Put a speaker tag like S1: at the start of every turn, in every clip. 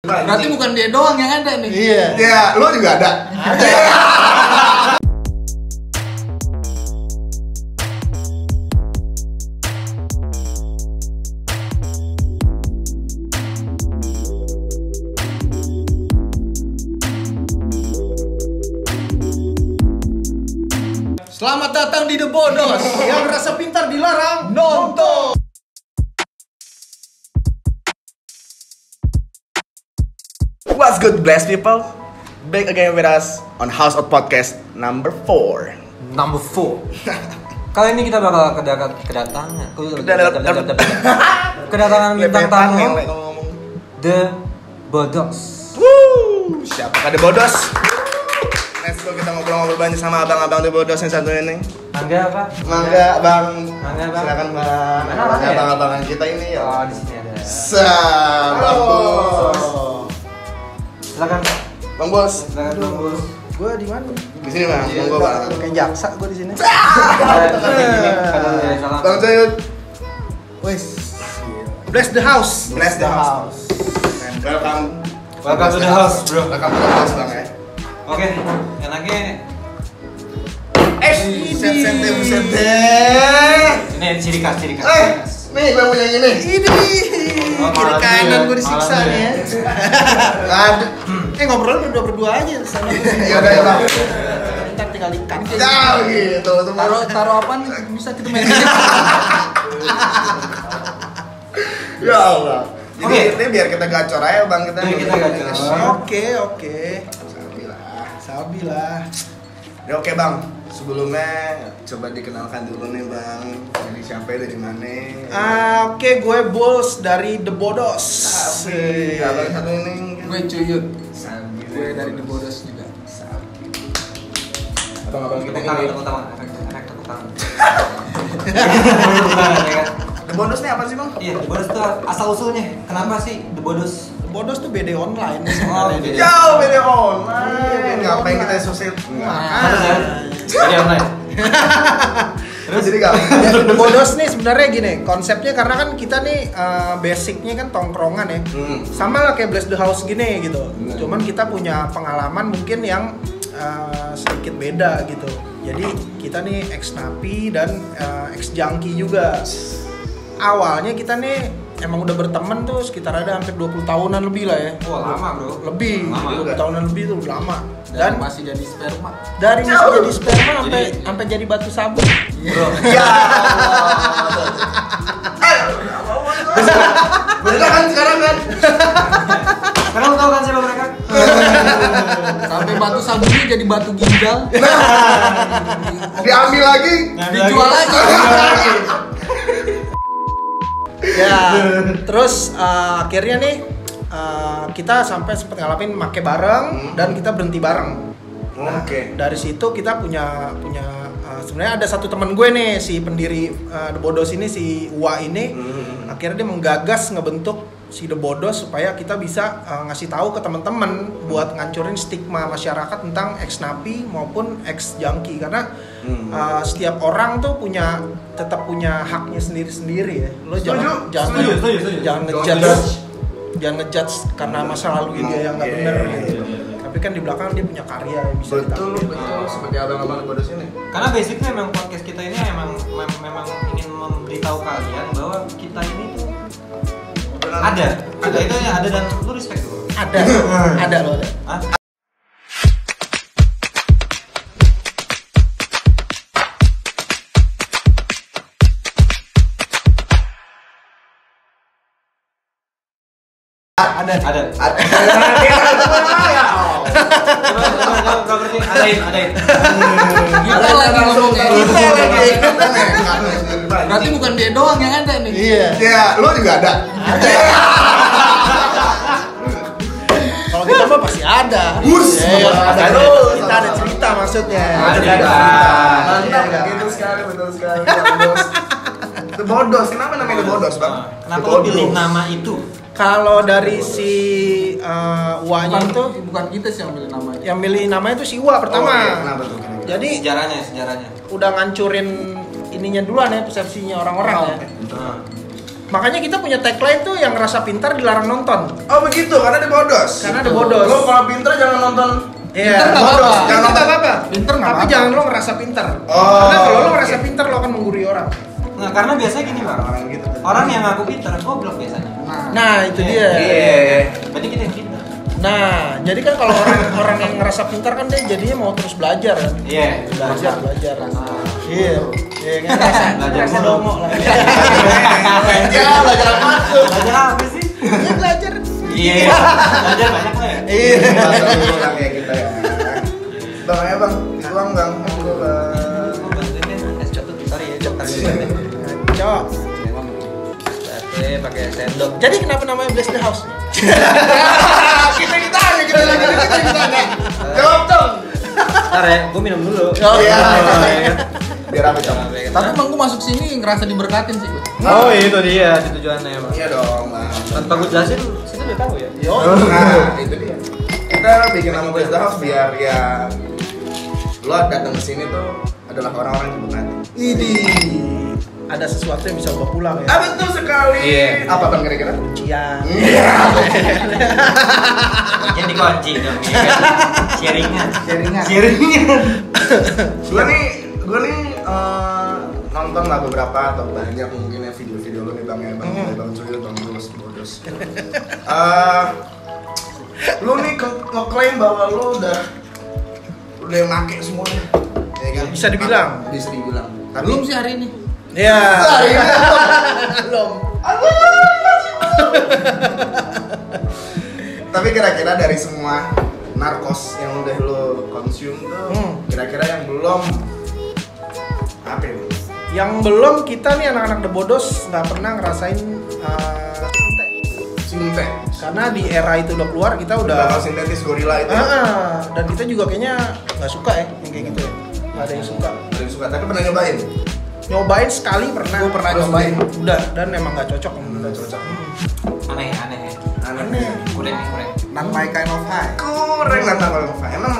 S1: Berarti bukan dia doang yang ada nih.
S2: Iya.
S3: Ya, lo juga ada.
S2: Selamat datang di The Bodos. Yang merasa pintar dilarang nonton.
S3: What's good, blessed people? Back again with us on House of Podcast number 4.
S1: Number 4. Kali ini kita bakal kedatangan bintang tamu The Bodos.
S3: Woo! Siapakah The Bodos? Let's go, kita ngobrol-ngobrol banyak sama abang-abang The Bodos yang satu ini.
S1: Mangga apa?
S3: Mangga, Bang.
S1: Mangga, Bang.
S3: Silakan, Bang.
S1: Mana orangnya?
S3: Abang-abangan kita ini ya.
S1: Oh, di sini ada.
S3: Bang Bos.
S1: Silakan.
S3: Bang Bos.
S1: Silakan Bang Bos.
S2: Gue di mana?
S3: Di sini, Bang. Monggo, Bang.
S2: Kayak jaksa gue di sini.
S1: Salam.
S3: Bang Coyut.
S2: Wes. Bless the house.
S3: Bless the house. Welcome.
S1: Welcome to the house, bro.
S3: Welcome to the house, Bang ya.
S1: Oke, enaknya
S3: Buset
S1: ini ciri khas.
S3: nih gue punya ini.
S1: Oh,
S2: Kiri
S1: malam
S2: kanan
S1: dulu
S2: gue disiksa
S1: malam
S2: nih ya.
S3: Aduh.
S2: Ngobrol berdua aja sana.
S3: Ya udah ya, Bang.
S2: Ntar tinggal ikan.
S3: Jauh gitu.
S1: taruh apa nih bisa kita main.
S3: Ya Allah. Jadi
S1: Oke.
S3: ini biar kita gacor aja, Bang, kita.
S1: Biar kita gacor.
S2: Oke. Sabilah.
S3: Ya oke, Bang. Sebelumnya coba dikenalkan dulu nih, Bang. Jadi siapa dari mana?
S2: Oke, gue Bols dari The Bodos.
S3: Sabi. Abang satu ini.
S1: Gue Cuyut.
S3: Sabi.
S1: Gue dari The Bodos juga.
S3: Sabi. Abang-abang kita
S1: Tepuk
S3: ini.
S1: tangan, efek tepuk tangan.
S3: The Bodos nih apa sih, Bang?
S1: Iya, The Bodos itu asal usulnya. Kenapa sih The Bodos?
S2: The Bodos tuh BD online.
S1: Oh,
S2: sebenarnya.
S1: BD.
S3: Jauh beda online.
S2: Iya,
S3: Ngapain
S2: online.
S3: kita sosial?
S1: Harus ya? Jadi online.
S3: Terus jadi gak?
S2: Ya, The Bodos nih sebenarnya gini, konsepnya karena kan kita nih basicnya kan tongkrongan ya. Sama lah kayak Bless the House gini gitu. Cuman kita punya pengalaman mungkin yang sedikit beda gitu. Jadi kita nih ex napi dan ex junkie juga. Awalnya kita nih emang udah berteman tuh sekitar ada hampir 20 tahunan lebih lah ya.
S1: Wah, lama, Bro.
S2: Lebih,
S1: Lama.
S2: 20 tahunan lebih tuh udah lama.
S1: Dan
S2: Dan
S1: masih jadi sperma.
S2: dari masih jadi sperma
S1: Jadi-
S2: sampai jadi batu sabun.
S1: Bro.
S3: Ya. Bener kan sekarang kan?
S1: Sekarang lu tahu kan siapa mereka? Sampai batu sabunnya jadi batu ginjal.
S3: Diambil lagi.
S1: Dijual lagi.
S2: Ya, terus akhirnya nih kita sampai sempat ngalamin make bareng dan kita berhenti bareng. Nah,
S3: Oke.
S2: dari situ kita punya sebenarnya ada satu teman gue nih si pendiri The Bodos ini si Uwa ini. Akhirnya dia menggagas ngebentuk si The Bodos supaya kita bisa ngasih tahu ke teman-teman buat ngancurin stigma masyarakat tentang ex napi maupun ex junkie karena setiap orang tuh tetap punya haknya sendiri-sendiri ya. Lo jangan
S1: Setuju.
S2: jangan ngejudge karena masa lalu dia yang nggak bener gitu. Tapi kan di belakang dia punya karya yang bisa
S3: Betul,
S2: ditampilkan.
S3: seperti abang-abang The Bodos ini.
S1: Karena basicnya memang podcast kita ini memang ingin memberitahu kalian bahwa kita ini tuh ada itu ya ada dan lu respect dulu.
S2: Ada loh.
S1: Hah? Ada. Coba berarti adain. Kita lagi ngomongnya. Berarti bukan dia doang yang ada nih.
S2: Iya.
S3: Ya, lo juga ada.
S2: Kalau kita mah pasti ada.
S3: Bus.
S2: Iya,
S3: Ada.
S2: kita ada cerita maksudnya.
S1: Ada
S2: Kita
S1: cerita.
S3: Mantap,
S2: Iya,
S3: betul sekali, betul sekali. The Bodos, kenapa namanya The Bodos, Bang?
S1: Kenapa
S3: The
S1: lu pilih
S3: Bodos.
S1: nama itu?
S2: Kalau dari si Uwanya itu
S1: bukan kita sih yang pilih nama itu.
S2: yang milih namanya itu si Uwa pertama.
S3: Oh, iya, kenapa tuh kira-kira?
S2: Jadi
S1: Sejarahnya.
S2: udah ngancurin ininya duluan ya persepsinya orang-orang ya.
S1: Nah,
S2: Makanya kita punya tagline tuh yang ngerasa pintar dilarang nonton.
S3: Oh begitu, karena dia bodos.
S2: Karena ada bodos.
S3: Lo kalau pintar jangan nonton.
S2: Iya,
S4: Pinter nggak
S2: bodos.
S4: apa-apa.
S2: Jangan nggak apa-apa.
S4: Pinter nggak
S2: Tapi
S4: apa-apa.
S2: jangan lo ngerasa pintar.
S3: Oh,
S2: Karena kalau lo
S3: oke.
S2: ngerasa pintar lo akan menggurui orang.
S1: Nah, karena biasanya gini bang,
S3: Orang gitu.
S1: orang yang ngaku pintar goblok biasanya.
S2: Nah, itu dia.
S3: Iya.
S1: Berarti kita yang pintar.
S2: Nah, jadi kan kalau orang yang ngerasa pintar kan dia jadinya mau terus belajar kan.
S1: Iya.
S2: Belajar.
S1: Ah.
S2: Iya. Iya kan
S1: Belajar
S2: ngerasa
S1: mulu.
S2: dongo lah.
S3: Ya, belajar apa tuh?
S1: Belajar apa sih?
S2: Iya belajar.
S1: Iya. Belajar banyak lah ya.
S2: Iya.
S3: Bahasa dulu lah kayak kita ya. Bang, ya bang, dituang bang. Dulu bang.
S1: Mau bantuin deh, es coklat. Sorry ya, coklat.
S2: Cok.
S1: Oke, pakai sendok.
S2: Jadi kenapa namanya Bless the House?
S3: Kita ditanya. Jawab dong.
S1: Ntar ya, gue minum dulu.
S2: Oh, iya.
S3: Biar apa cok?
S4: Tapi emang gue masuk sini ngerasa diberkatin sih gue.
S1: Oh itu dia, itu tujuannya bang.
S3: Iya dong bang.
S1: Tanpa gue jelasin, kita udah tahu ya.
S2: Yo.
S3: Nah, itu dia. Kita bikin nama Bless the House biar ya lo datang ke sini tuh adalah orang-orang yang diberkati.
S2: Idih. Ada sesuatu yang bisa bawa pulang ya.
S3: Ah betul sekali.
S1: Iya.
S3: Apa bang kira-kira?
S2: Iya.
S3: Iya.
S1: Mungkin dikunci dong. Ya kan? Sharingan.
S4: Sharingan.
S1: Sharingan.
S3: Gue nih nonton lah beberapa atau banyak mungkin ya video-video lo nih bang ya bang Cuy, bang Bodos. Lu nih ngeklaim bahwa lu udah make semuanya, ya kan?
S2: Bisa dibilang.
S3: Bisa dibilang.
S4: Belum sih hari ini.
S2: Iya.
S3: Belum. Tapi kira-kira dari semua narkos yang udah lo konsum tuh, kira-kira yang belum apa ya?
S2: Yang belum kita nih anak-anak The Bodos nggak pernah ngerasain
S3: Sinte.
S2: karena di era itu udah keluar kita udah
S3: Bakal sintetis gorila itu.
S2: dan kita juga kayaknya nggak suka ya yang kayak gitu ya. Nggak ada yang suka.
S3: Ada yang suka, tapi pernah nyobain?
S2: Nyobain sekali pernah.
S4: Gue pernah
S3: Terus
S4: nyobain.
S2: Udah dan emang nggak cocok.
S3: Nggak cocok.
S1: Aneh.
S3: Aneh.
S1: Kurang.
S4: Not my kind of high.
S3: Kurang lah kalau Nova. Emang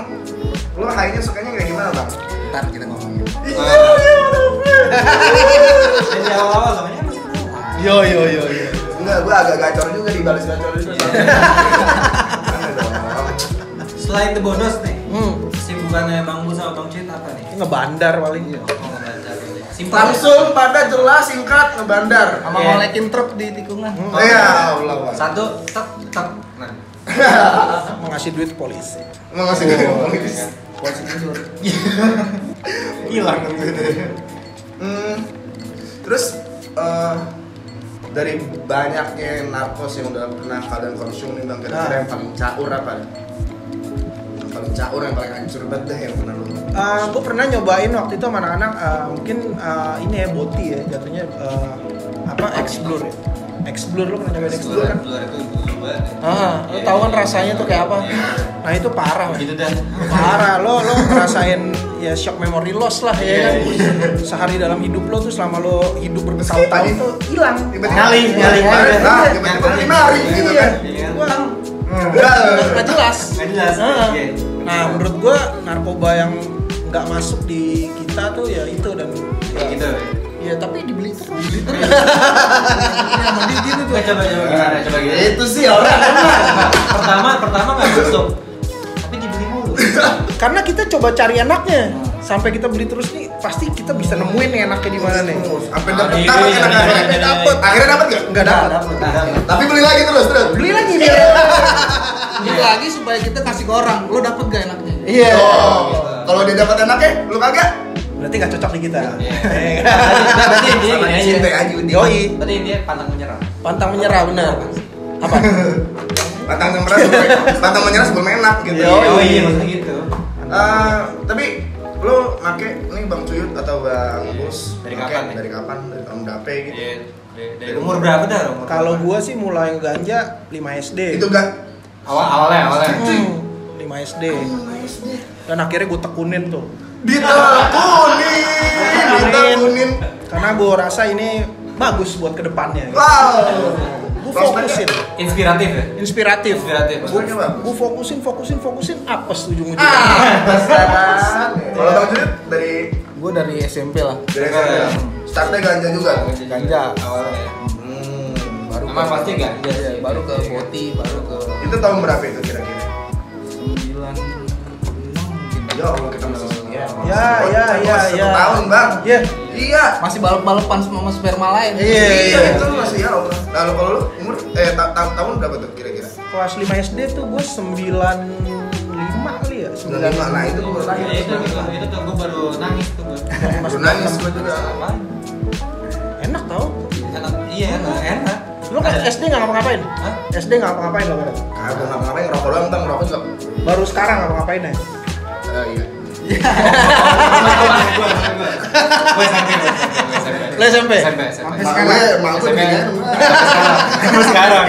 S3: lo high-nya sukanya kayak gimana bang?
S4: Ntar kita ngomongin.
S1: Dari awal-awal namanya masih belum.
S2: Yo.
S3: Enggak, gue agak gacor juga dibalas gacor juga. Aneh dong.
S1: Selain The Bodos nih, kesibukannya Bang Bu sama Bang Cit apa nih?
S2: Ngebandar paling.
S1: Oh, ngebaca gitu ya. Simpel.
S3: Langsung pada jelas singkat ngebandar.
S4: Sama
S1: Iya.
S4: ngolekin truk di tikungan.
S3: Iya, Allah.
S1: Satu, tek. Nah.
S2: Mau ngasih duit ke polisi.
S3: Mau ngasih ke polisi.
S4: Polisi tidur.
S3: Hilang kan gitu. Terus dari banyaknya narkos yang udah pernah kalian konsum nih bang, kira-kira yang paling caur apa? Yang paling caur, yang paling hancur banget deh yang pernah lu.
S2: Gue pernah nyobain waktu itu sama anak-anak mungkin ini ya boti ya jatuhnya X-Blur ya. X-Blur lo pernah nyobain X-Blur kan?
S1: Luar itu dulu banget.
S2: Lo tahu kan rasanya tuh kayak apa? Nah itu parah men.
S1: Gitu dah.
S2: Parah lo ngerasain ya shock memory loss lah ya kan. Sehari dalam hidup lo tuh selama lo hidup bertahun-tahun tuh hilang.
S1: Nyali.
S3: Nah, tiba-tiba dimari gitu kan.
S1: Iya.
S2: Gua
S3: Enggak.
S2: nggak jelas.
S1: Nggak jelas. Iya.
S2: Nah menurut gua narkoba yang nggak masuk di kita tuh ya itu dan
S1: Kayak gitu.
S2: ya tapi dibeli terus.
S1: Coba gimana? Coba gimana?
S3: Itu sih orang.
S1: Pertama nggak masuk, tapi dibeli mulu.
S2: Karena kita coba cari anaknya. Sampai kita beli terus nih, pasti kita bisa nemuin nih anaknya di mana nih.
S3: Sampai dapet
S1: Iya,
S3: tamat
S1: iya,
S3: kan
S1: iya,
S3: akhirnya
S1: iya,
S3: dapet.
S1: iya.
S3: Akhirnya dapet nggak?
S2: Nggak dapat.
S3: Tapi beli lagi terus.
S2: Beli lagi dia.
S4: Beli lagi supaya kita kasih ke orang. Lo dapet gak enaknya?
S2: Iya.
S3: Oh, kalau dia dapat enaknya, lu kagak?
S2: Berarti nggak cocok di kita.
S1: Iya.
S2: Eh,
S1: Berarti intinya
S3: Sama
S1: gini aja.
S3: cinta aja Udi.
S2: Yoi.
S1: Berarti intinya pantang menyerah.
S2: Pantang menyerah benar. Apa?
S3: Pantang menyerah sebelum enak gitu.
S2: Yoi.
S1: Iya, maksudnya gitu.
S3: Tapi lu make nih Bang Cuyut atau Bang Bos
S1: Dari
S3: make
S1: kapan nih?
S3: Dari kapan? Dari tahun berapa gitu?
S1: Iya. Dari umur berapa dah? Umur
S2: Kalau
S1: berapa?
S2: gua sih mulai ganja 5 SD.
S3: Itu enggak?
S1: awalnya.
S2: 5 SD. Dan akhirnya gue tekunin tuh.
S3: Ditekunin.
S2: Karena gue rasa ini bagus buat kedepannya.
S3: Wow.
S2: Gue fokusin.
S1: Inspiratif ya?
S2: Inspiratif.
S3: Maksudnya bagus.
S2: Gue fokusin apes ujung-ujungnya.
S3: Kalau Bang Cuyut dari
S4: Gue dari SMP lah.
S3: SMP. Startnya ganja juga.
S4: Ganja.
S1: Awalnya. Emang pasti ganja
S4: Iya,
S1: sih.
S4: baru ke Boti, baru ke
S3: Itu tahun berapa itu kira-kira?
S4: 96 mungkin.
S3: Ya Allah, kita masih sekian.
S2: Ya.
S3: 1 tahun, Bang.
S2: Iya.
S3: Iya.
S4: Masih balap-balapan sama sperma lain.
S2: Iya.
S3: Itu masih ya Allah. Lalu kalau lu umur tahun berapa tuh kira-kira?
S2: Kelas 5 SD tuh gue 95 kali ya.
S3: 95. Nah, itu gua
S1: Iya, itu tuh gue baru nangis tuh gue.
S3: baru nangis gua juga.
S1: Apaan?
S2: Enak tau.
S1: Iya, enak.
S2: Lu kan SD nggak ngapa-ngapain?
S1: Hah?
S2: SD nggak ngapa-ngapain lo pada?
S3: Kagak ngapa-ngapain, ngerokok doang, Bang. Ngerokok juga.
S2: Baru sekarang ngapa-ngapain ya?
S3: Iya.
S1: Gue SMP.
S2: Lu SMP?
S1: SMP.
S3: Mak gue
S1: SMP.
S3: beginian.
S1: Gue sekarang.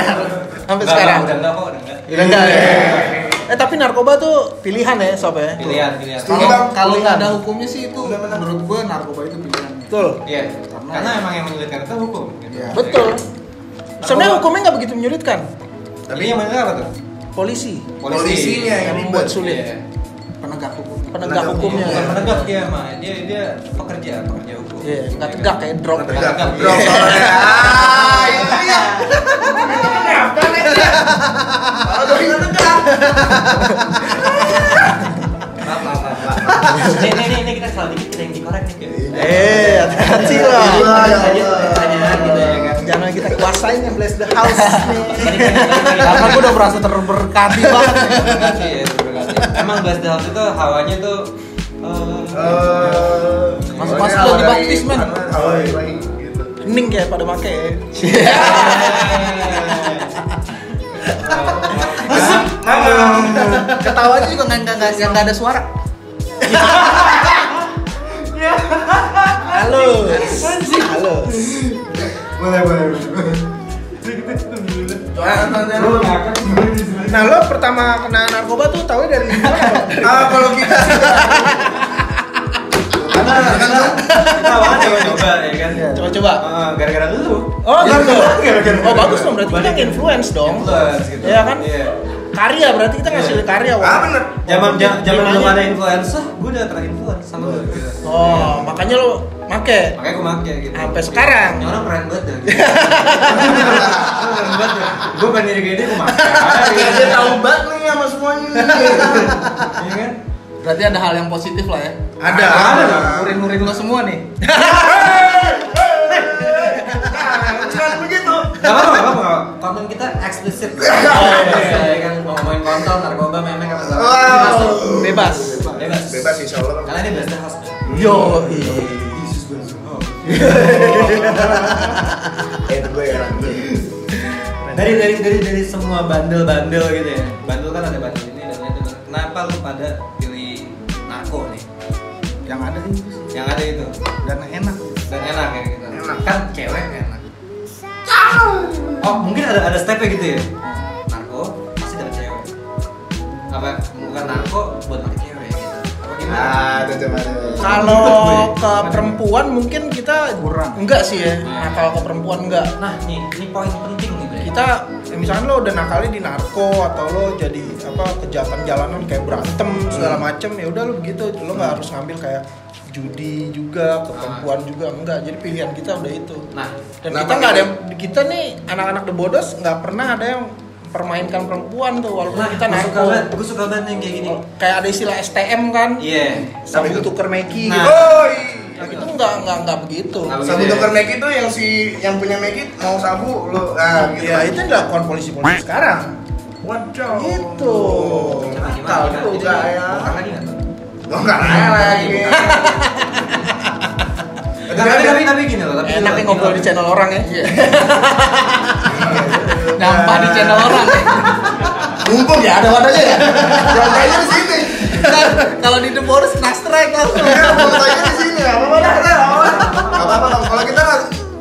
S2: Sampai sekarang?
S1: Udah enggak kok, udah enggak.
S2: Udah enggak ya? Tapi narkoba tuh pilihan ya sob ya?
S1: Pilihan.
S4: Kalau nggak
S2: Pilihan.
S4: ada hukumnya sih itu menurut gue narkoba itu pilihan.
S2: Betul.
S1: Iya. Karena emang yang menyulitkan itu hukum. Gitu.
S4: Iya.
S2: Betul. Sebenarnya hukumnya nggak begitu menyulitkan.
S1: Tapi yang menyulitkan apa tuh?
S2: Polisi
S3: Polisinya yang
S2: yang membuat
S3: ribet.
S2: sulit.
S1: Iya.
S4: Penegak hukum.
S2: Penegak hukumnya.
S1: Bukan penegak dia mah, dia pekerja hukum.
S2: Iya, nggak tegak kayak drop.
S3: Nggak tegak.
S1: Tegak.
S3: Drop soalnya. Ah, itu dia. Kenapa nih? Kalau gue nggak tegak.
S1: Maaf. Ini kita salah dikit, kita yang dikorek nih.
S2: Hati-hati lah.
S3: Iya,
S1: Pertanyaan gitu ya kan.
S2: Jangan kita kuasain yang bless the house nih.
S4: Karena gue udah merasa terberkati banget.
S1: Berkati. Emang Blast the House itu hawanya tuh
S4: Masuk-masuk lo dibaptis, men.
S3: Gitu.
S2: Hening kayak pada make.
S4: Ketawanya juga nggak ada suara.
S2: Halus. Halus.
S3: Boleh.
S2: Nah, lo pertama kena narkoba tuh tahu dari mana?
S3: Kalau kita
S1: kita awalnya coba-coba ya kan.
S2: Coba-coba.
S1: Gara-gara lu.
S2: Oh, gara-gara. Oh, bagus dong berarti kita influence dong.
S1: Influence gitu.
S2: Iya kan?
S1: Iya.
S2: Karya berarti kita ngasih karya.
S3: bener.
S1: Zaman
S2: Gimana?
S1: belum ada influencer, gue udah terinfluence sama lu gitu.
S2: Oh, makanya lo make.
S1: Makanya gue make gitu.
S2: Sampai sekarang.
S1: Ini orang keren banget dah. Gitu. Keren banget dah. Gue pengen diri gini gue make.
S3: Dia tahu banget nih sama semuanya nih.
S1: Iya kan?
S4: Berarti ada hal yang positif lah ya.
S3: Ada.
S4: Murid-murid lo semua nih.
S3: Jangan begitu.
S1: Gak apa-apa. Konten kita eksplisit. Ya kan ngomongin kontol, narkoba, memek apa segala.
S3: Wow.
S2: Bebas.
S3: Bebas insya Allah.
S1: Karena ini Blast the House.
S2: Yo.
S3: Itu gue ya.
S1: Dari semua bandel-bandel gitu ya. Bandel kan ada bandel ini dan itu. Kenapa lu pada pilih narko nih?
S4: Yang ada itu sih.
S1: Yang ada itu
S4: Dan enak.
S1: dan enak ya gitu.
S3: Enak.
S1: Kan cewek enak. Oh, mungkin ada stepnya gitu ya. Narko pasti dapet cewek. Apa bukan narko buat dapet cewek gitu. Apa gimana?
S3: Ada coba.
S2: Kalau ke perempuan mungkin kita
S4: Kurang.
S2: enggak sih ya. Nah, kalau ke perempuan enggak.
S1: Nah, ini poin penting nih, Bre.
S2: Kita misalnya lo udah nakalnya di narko atau lo jadi apa kejahatan jalanan kayak berantem segala macem, ya udah lo begitu, lo nggak harus ngambil kayak judi juga ke perempuan juga enggak, jadi pilihan kita udah itu.
S1: Nah,
S2: Dan
S3: Kenapa
S2: kita nggak ada
S3: gitu?
S2: kita nih anak-anak The Bodos nggak pernah ada yang permainkan perempuan tuh walaupun kita narko.
S1: gue suka banget yang kayak gini.
S2: Kayak ada istilah STM kan,
S1: Iya.
S2: sabu
S3: itu?
S2: tuker Meki
S1: Nah.
S2: gitu.
S3: Oh,
S2: Nah, itu nggak begitu.
S1: Nggak
S3: sabu
S1: begitu ya?
S3: dokter Meki tuh yang punya Meki mau sabu lo. Nah, gitu.
S2: Ya itu yang dilakukan polisi-polisi sekarang.
S3: Waduh.
S2: Gitu.
S1: Coba
S2: Nakal
S1: gimana?
S2: tuh.
S1: Itu
S3: enggak ya.
S1: bongkar lagi nggak tuh?
S3: Lo nggak ada lagi.
S1: Tapi gini loh. Tapi
S2: Enak nih ngobrol di channel orang ya.
S4: Nyampah di channel orang ya.
S3: Mumpung ya ada wadahnya ya. Jantainya di sini.
S4: Kalau di The Boris kena strike langsung.
S3: Ya, fotonya di sini. Apa-apa.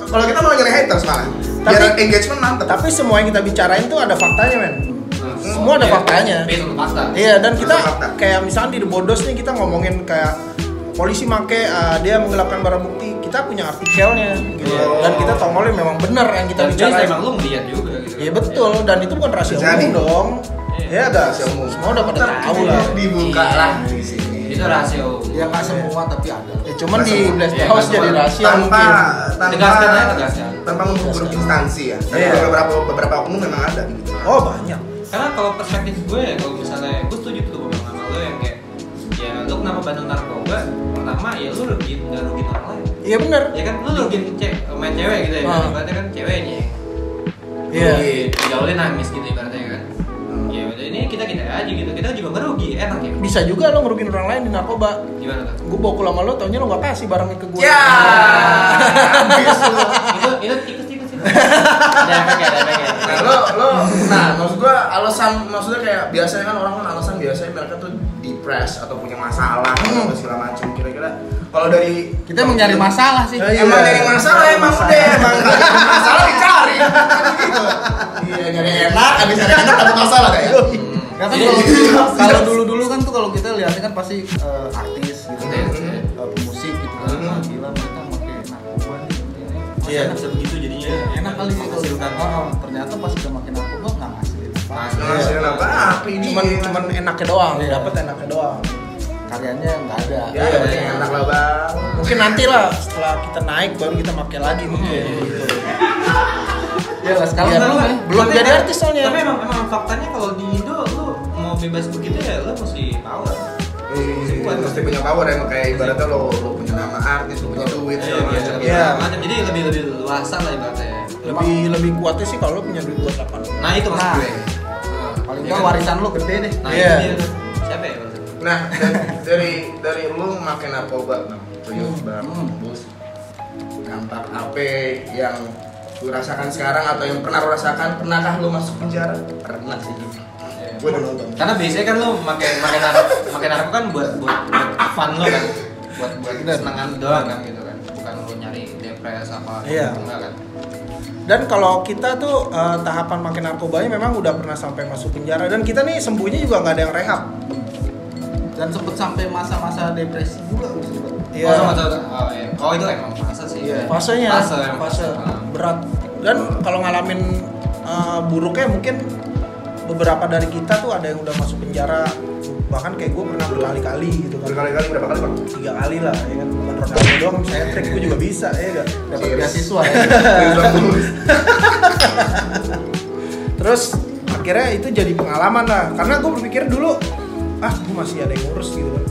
S3: Kalau kita mau nyari haters malah. Biar
S2: Tapi-
S3: engagement mantep.
S2: Tapi semua yang kita bicarain tuh ada faktanya, men. Semua ada faktanya.
S1: Itu fakta.
S2: Iya, dan kita
S3: Ada fakta.
S2: kayak misalnya di The Bodos nih kita ngomongin kayak polisi make dia menggelapkan barang bukti, kita punya artikelnya gitu.
S3: Oh.
S2: Dan kita tongolin memang benar yang kita
S1: Dan biasa
S2: bicarain.
S1: emang lu ngeliat juga gitu.
S2: Iya betul, dan itu bukan rahasia
S3: Jadi.
S2: umum dong. Iya, ada.
S3: Rahasia umum.
S2: Semua udah pada tahu lah.
S3: Dibuka lah di sini.
S1: Itu rahasia.
S4: Ya nggak semua tapi ada.
S2: Ya cuman
S3: Nggak
S2: di
S3: semua.
S2: Blast
S1: Iya,
S2: House
S1: nggak
S2: jadi
S1: semua.
S2: rahasia
S3: tanpa
S2: mungkin.
S1: Tegaskan aja, tegaskan.
S3: tanpa memburuk instansi ya. Tapi
S2: Iya.
S3: beberapa oknum memang ada gitu.
S2: Oh banyak.
S1: Karena kalau perspektif gue ya, kalau misalnya gue setuju tuh sama lo yang kayak ya lu kenapa bandel narkoba? Pertama ya lu nggak rugiin orang lain.
S2: Iya benar.
S1: Ya kan lu rugiin main cewek gitu ya. Ibaratnya kan ceweknya.
S2: Iya.
S1: Digaulin nangis gitu ibaratnya kan. Ya udah ini kita aja gitu. Kita juga ngerugi, enak ya.
S2: Bisa juga lo ngerugiin orang lain di narkoba.
S1: Gimana tuh?
S2: Gue bawa sama lo, taunya lo nggak kasih barangnya ke gue.
S3: Ya, habis lu.
S1: Itu tikus itu. Ada efeknya.
S3: Nah, maksud gua maksudnya kayak biasanya kan orang kan alasan biasanya mereka tuh depressed atau punya masalah atau segala macam. Kira-kira kalau dari
S4: Kita emang nyari masalah sih.
S3: emang nyari masalah emang udah emang nggak nyari masalah dicari gitu. Iya nyari enak, habis nyari enak dapat masalah kayak.
S4: Ya kan kalau dulu-dulu kan tuh kalau kita lihatnya kan pasti artis gitu kan, musik gitu kan, gila mereka pakai narkoba nih.
S2: Iya.
S1: Bisa begitu jadinya.
S4: Enak kali gitu.
S1: Menghasilkan.
S4: Ternyata pas udah makin narkoba nggak ngasilin apa.
S3: Hasilin apa? Apa ini?
S2: Cuman enaknya doang,
S4: Iya.
S2: dapat enaknya doang.
S4: Karyanya nggak ada.
S3: Ya, yang penting enak lah bang.
S2: Mungkin nanti lah setelah kita naik baru kita pakai lagi mungkin. Gitu.
S4: Ya lah sekarang
S2: Iya,
S4: belum ya.
S2: belum jadi artis soalnya.
S1: Tapi emang faktanya kalau di Indo lu mau bebas begitu ya lu mesti power.
S3: Mesti punya power ya, kayak ibaratnya lo punya nama artis, lo punya duit segala macam.
S2: Iya.
S1: Macam jadi lebih luasan lah ibaratnya.
S2: Lebih kuatnya sih kalau lo punya duit buat 8.
S1: Nah itu maksud
S4: Nah.
S1: gue.
S4: Paling
S1: Iya
S4: nggak
S1: kan?
S4: warisan lo gede deh.
S1: Nah
S2: Iya.
S1: itu dia tuh. Siapa ya maksudnya?
S3: Nah, dari lu makin narkoba, bang, tuyul, bang, bos, dampak apa yang lu rasakan sekarang atau yang pernah lu rasakan? Pernahkah lu masuk penjara? Pernah sih. Gue udah nonton.
S1: Karena biasanya kan lu makan narko kan buat fun lo kan. Buat kesenangan doang kan gitu kan. Bukan lu nyari depres apa
S2: Iya.
S1: enggak kan.
S2: Dan kalau kita tuh tahapan makin narkobanya memang udah pernah sampai masuk penjara dan kita nih sembuhnya juga nggak ada yang rehab.
S4: Dan sempet sampai masa-masa depresi juga.
S2: Iya.
S1: Oh itu emang fase sih.
S4: Iya.
S2: Fasenya,
S1: Emang
S2: fase berat. Dan kalau ngalamin buruknya mungkin beberapa dari kita tuh ada yang udah masuk penjara, bahkan kayak gue pernah berkali-kali gitu kan.
S3: Berkali-kali berapa kali bang?
S2: 3 kali lah, ya kan. Bukan Ronaldo doang, saya trik gue juga bisa, ya gak?
S4: Dapat beasiswa ya.
S2: Terus akhirnya itu jadi pengalaman lah, karena gue berpikir dulu, gue masih ada yang ngurus gitu kan.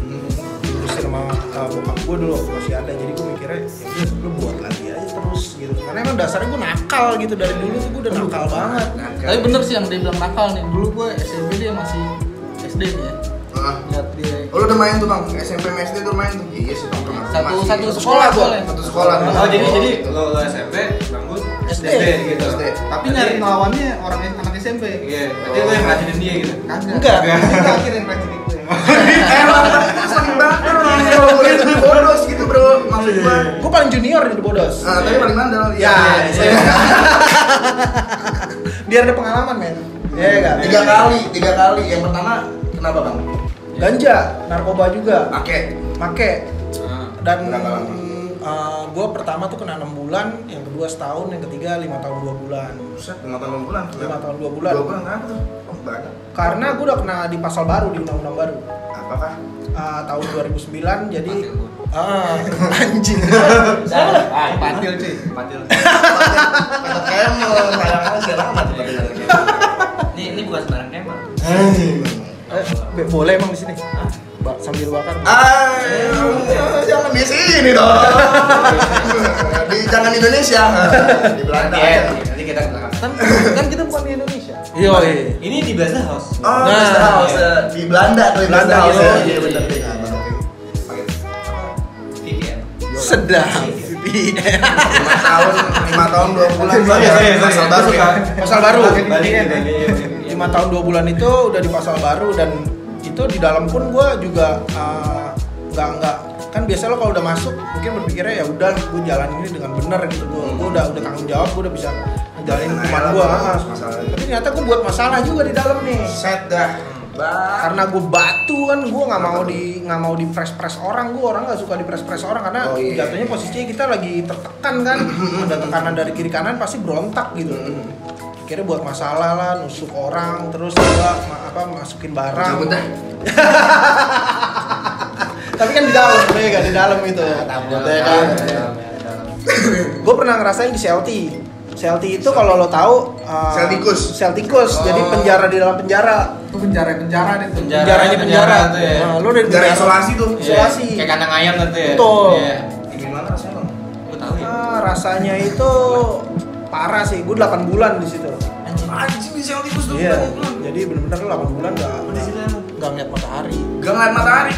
S2: Diurusin sama bokap gue dulu masih ada, jadi gue mikirnya ya udah lu buat lagi aja terus gitu. Karena emang dasarnya gue nakal gitu dari dulu tuh gue udah nakal banget.
S4: Tapi bener sih yang dia bilang nakal nih. Dulu gue SMP dia masih SD nih ya. Lihat dia
S3: Oh, lu udah main tuh bang, SMP SD tuh main tuh? Iya sih bang,
S4: satu sekolah boleh.
S3: Satu sekolah.
S1: Oh jadi lo SMP, Banggus
S2: SD
S1: gitu.
S3: SD.
S4: Tapi nyari ngelawannya orang anak SMP.
S1: Iya, berarti lo yang racinin dia gitu.
S4: Kagak.
S2: Enggak.
S4: Itu akhirnya yang racun itu.
S3: Emang seneng banget kalau gue liat bodos gitu bro, maksud gue.
S2: Gue paling junior di Bodos.
S3: Tapi paling bandel.
S2: Ya, biar ada pengalaman men. Ya enggak?
S3: 3 kali. Yang pertama kenapa bang?
S2: Ganja, narkoba juga.
S3: Pakai.
S2: Make. Dan
S3: Berapa lama?
S2: gue pertama tuh kena 6 bulan, yang kedua setahun, yang ketiga 5 tahun 2 bulan.
S3: Buset, 5 tahun 2 bulan.
S2: 5 tahun 2 bulan.
S3: 2 bulan kenapa tuh? Oh banyak.
S2: Karena gue udah kena di pasal baru, di undang-undang baru.
S3: Apakah?
S2: Tahun 2009 jadi anjing.
S4: Patil cuy.
S1: Patil.
S3: Kata Kemal, sayang aja lama tuh pakai kata Kemal.
S1: Ini bukan sembarang Kemal.
S2: Boleh emang di sini. Sambil bakar.
S3: Jangan di sini dong. Jangan di Indonesia. Di Belanda.
S1: Nanti kita ke belakang.
S4: Kan kita bukan di Indonesia.
S2: Iya.
S1: Ini di Plaza House.
S3: Oh,
S2: Nah,
S3: Plaza House di Belanda tuh, di
S2: Belanda,
S3: House.
S2: iya.
S3: Iya benar.
S1: VPN.
S2: Sedap.
S3: 5 tahun 2 bulan. Pasal baru ya.
S2: Pasal baru.
S1: Balik.
S2: 5 tahun 2 bulan itu udah di pasal baru dan itu di dalam pun gue juga nggak kan biasa lo kalau udah masuk mungkin berpikirnya ya udah gue jalan ini dengan benar gitu gue udah tanggung jawab gue udah bisa ngejalanin hukuman gue tapi ternyata gue buat masalah juga di dalam nih
S3: Set dah.
S2: karena gue batu kan gue nggak mau di press orang gue nggak suka di press orang karena jatuhnya posisinya kita lagi tertekan kan ada tekanan dari kiri kanan pasti berontak gitu akhirnya buat masalah lah nusuk orang terus juga masukin barang Tapi kan di dalam, ya di dalam itu. Takutnya kan. Gue pernah ngerasain di Celti itu kalau lo tahu Celticus. Jadi penjara di dalam penjara.
S4: Itu penjara deh.
S2: Penjaranya penjara tuh ya. Nah, lo dari
S3: penjara isolasi tuh.
S2: Isolasi.
S1: Kayak kandang ayam gitu ya.
S2: Betul.
S3: Gimana rasanya, Bang?
S1: Gue tahu ya.
S2: Rasanya itu parah sih. Gue 8 bulan di situ.
S3: Anjing di Celticus tuh.
S2: Iya. Jadi benar-benar lo 8 bulan enggak ngeliat matahari.
S3: Gak ngeliat matahari.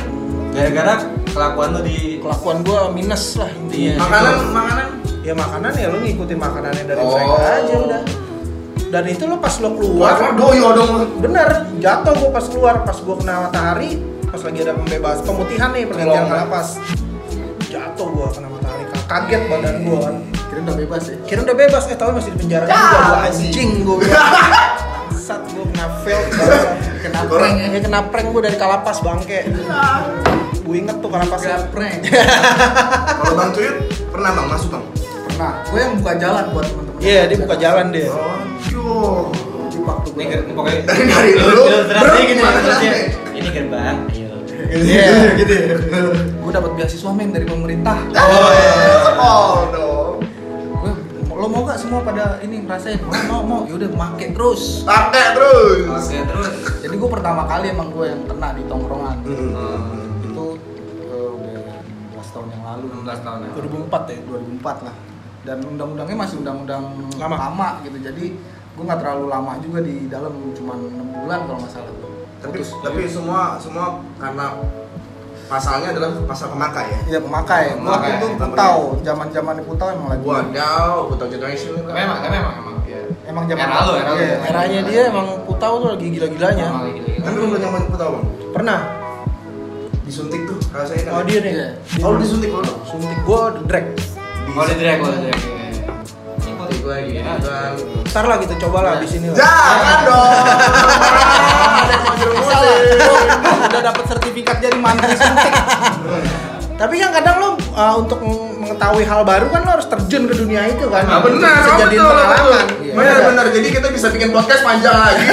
S1: Gara-gara kelakuan lu di
S2: Kelakuan gue minus lah intinya.
S3: Makanan
S2: Ya makanan ya lo ngikutin makanannya dari mereka aja udah. Dan itu lo pas lo keluar
S3: doyo dong.
S2: Bener, jatuh gue pas keluar, pas gue kena matahari, pas lagi ada pemutihan nih, pergantian kalapas. Jatuh gue kena matahari, kaget badan gue kan.
S4: Kira udah bebas ya?
S2: Kira udah bebas, tapi masih di penjara juga gue anjing gue. Saat gue kena fail, kena prank gue dari kalapas bangke. Gue inget tuh kalapasnya.
S4: Prank.
S3: Kalau Bang Tuyut pernah Bang masuk Bang?
S4: Pernah. Gue yang buka jalan buat teman-teman.
S2: Iya, dia buka jalan dia.
S3: Aduh.
S4: Di waktu gue.
S1: ini pokoknya
S3: Dari dulu.
S1: gini terusnya. Ini gerbang, ayo.
S2: Iya, gitu.
S4: Gue dapat beasiswa men dari pemerintah.
S3: Oh dong.
S4: Lo mau gak semua pada ini ngerasain? Mau. Yaudah make terus.
S3: Pakai terus.
S1: Oke, terus.
S4: Jadi gue pertama kali emang gue yang kena di tongkrongan. Itu udah 16 tahun yang lalu.
S1: 16 tahun ya.
S2: 2004 ya.
S4: 2004 lah. Dan undang-undangnya masih undang-undang
S2: Lama.
S4: gitu. Jadi gue nggak terlalu lama juga di dalam, cuma 6 bulan kalau nggak salah.
S3: Tapi semua karena pasalnya adalah pasal pemakai ya.
S4: Iya pemakai. Waktu itu Putau, zaman Putau emang lagi.
S3: Wadaw, Putau generation itu.
S1: Tapi emang ya.
S4: Emang zaman
S1: Era lu.
S4: Iya,
S2: Eranya dia emang Putau tuh lagi gila-gilanya.
S3: Tapi lu pernah nyobain Putau Bang?
S2: Pernah.
S3: Disuntik tuh rasanya kan.
S2: Oh dia nih.
S4: Iya.
S3: Oh lu disuntik lu?
S2: Suntik gue the drag.
S1: Oh, di drag.
S3: Suntik lagi kan.
S2: Ntar lah kita coba lah di sini lah.
S3: Jangan dong.
S4: Udah dapat sertifikat jadi mantri suntik.
S2: Tapi kan kadang lo untuk mengetahui hal baru kan lo harus terjun ke dunia itu kan.
S3: Ah, benar,
S2: Bisa jadiin
S3: betul.
S2: pengalaman.
S3: Benar. Jadi kita bisa bikin podcast panjang lagi.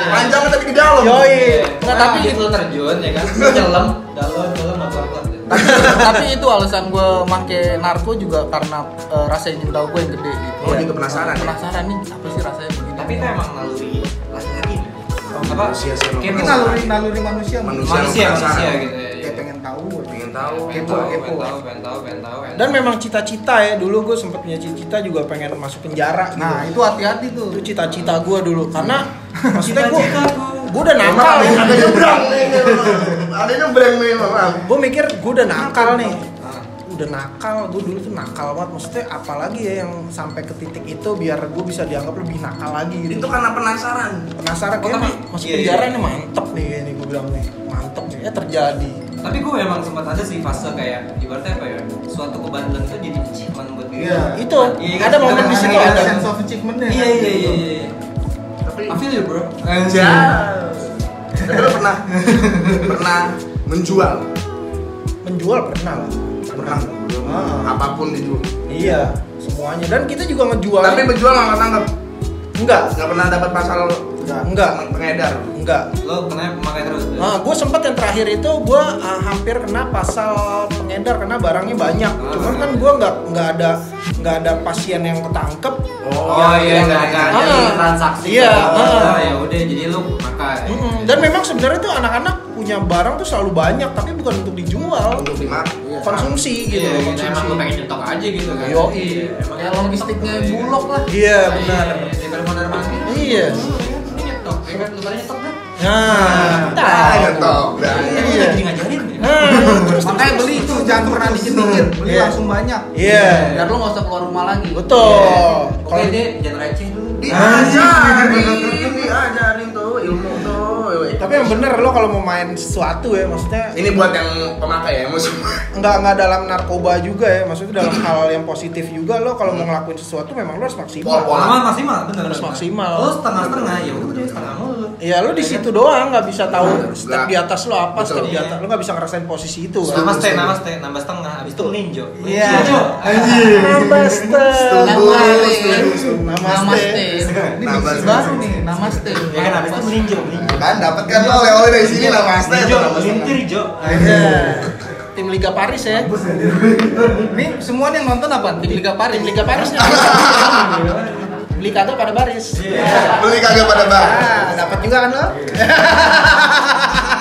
S3: Panjang tapi di dalam.
S2: Yoi.
S1: Nggak, tapi itu terjun ya kan. Dalam pelan-pelan.
S4: Tapi itu alasan gue make narko juga karena rasa ingin tahu gue yang gede gitu.
S3: Oh, gitu penasaran.
S4: Penasaran nih apa sih rasanya begini.
S1: Tapi itu emang naluri laki-laki. Apa?
S3: Manusia sih,
S1: Kayak
S4: Ini naluri manusia
S1: manusia gitu ya.
S4: kayak pengen tahu.
S3: Pengen tahu.
S1: Pengen tahu.
S2: Dan memang cita-cita ya, dulu gue sempat punya cita-cita juga pengen masuk penjara gitu.
S4: Nah itu hati-hati tuh.
S2: Itu cita-cita gue dulu karena maksudnya
S1: Cita-citaku.
S2: gue udah nakal ya.
S3: Ada nyebrang nih. Ada nyebrang nih, Bang.
S2: Gue mikir gue udah nakal nih. Udah nakal, gue dulu tuh nakal banget. Maksudnya apalagi ya yang sampai ke titik itu biar gue bisa dianggap lebih nakal lagi gitu.
S3: Itu karena penasaran.
S2: Penasaran kayak masuk
S1: iya,
S2: penjara
S1: iya.
S2: nih mantep nih ini gue bilang nih. Mantep nih, ya terjadi.
S1: Tapi gue emang sempat ada sih fase kayak ibaratnya apa ya? Suatu kebandelan itu jadi achievement buat diri.
S4: Iya,
S2: itu.
S1: Iya,
S2: Ada
S1: kan?
S2: momen di situ
S1: Iya,
S2: ada.
S4: sense of achievement-nya.
S1: Iya.
S3: Tapi
S1: I feel you, bro.
S3: Tapi lo pernah menjual?
S2: Menjual pernah lah.
S3: Pernah.
S2: Ah.
S3: Apapun dijual.
S2: Iya, semuanya. Dan kita juga ngejual.
S3: Tapi menjual nggak tangkap.
S2: enggak,
S3: Nggak pernah dapat pasal
S2: enggak,
S3: pengedar.
S2: enggak.
S1: Lo kena pemakai terus.
S2: Gue sempat yang terakhir itu gue hampir kena pasal pengedar karena barangnya banyak. Cuman kan gue nggak ada pasien yang ketangkep.
S1: Oh iya, nggak ada transaksi.
S2: Iya.
S1: Ya udah, jadi lo makai.
S2: Dan memang sebenarnya tuh anak-anak punya barang tuh selalu banyak, tapi bukan untuk dijual,
S3: Untuk dimakan.
S2: konsumsi gitu.
S1: Iya,
S2: Konsumsi.
S1: emang lo pengen nyetok aja gitu kan.
S2: Yoi.
S1: Emang
S4: Kayak logistiknya Bulog lah.
S2: Iya benar.
S1: Daripada mondar mandir.
S2: Iya.
S1: Ini nyetok, ya kan? Lo pada nyetok kan?
S2: Nah,
S3: Nyetok.
S1: Iya, jadi ngajarin.
S2: terus
S4: Makanya beli itu jangan pernah dikit-dikit, beli
S2: Iya.
S4: langsung banyak.
S2: Iya.
S4: Biar lo nggak usah keluar rumah lagi.
S2: Betul.
S1: Oke deh, jangan receh dulu.
S3: Diajarin tuh ilmu tuh.
S2: Tapi yang bener lo kalau mau main sesuatu ya, maksudnya
S3: Ini buat yang pemakai ya, musuh.
S2: nggak dalam narkoba juga ya, maksudnya dalam hal yang positif juga lo kalau mau ngelakuin sesuatu memang lo harus maksimal.
S3: Pol-pol.
S1: Maksimal, bener.
S2: Harus maksimal.
S1: Lo setengah-setengah, ya udah jadi setengah mulu.
S2: Iya lo di situ doang nggak bisa tahu step
S3: Nggak.
S2: di atas lo apa,
S3: Betul.
S2: step di atas lo nggak bisa ngerasain posisi itu kan.
S1: Nambah setengah, habis itu meninjau.
S2: Iya.
S3: Anjir.
S2: Namaste.
S4: Namaste.
S2: Namaste.
S4: Ini
S3: Namaste.
S4: bisnis baru nih, namaste.
S1: Ya kan, habis itu meninjau.
S3: kan dapat kan lo oleh-oleh dari sini lah pasti.
S1: Jo, melintir Jo.
S2: Tim Liga Paris ya.
S4: Ini semua yang nonton apa? Tim Liga Paris.
S2: Tim Liga Paris nih. Beli kagak pada baris.
S3: Beli kagak pada bar.
S2: Dapat juga kan lo?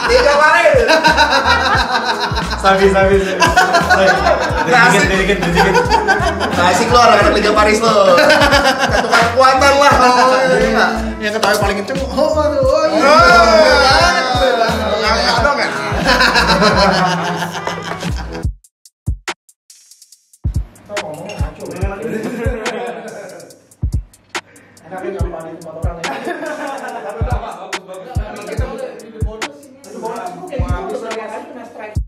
S3: Liga Paris.
S1: Sabi. Dikit.
S3: Asik lo anak-anak Liga Paris lo. Tukar kekuatan lah kalau
S2: Yang ketahui paling kenceng. Oh iya.
S3: Enggak dong ya.
S2: Enaknya nyampah di tempat orang ya. Kita udah di bodos. Mau habis lagi kena strike.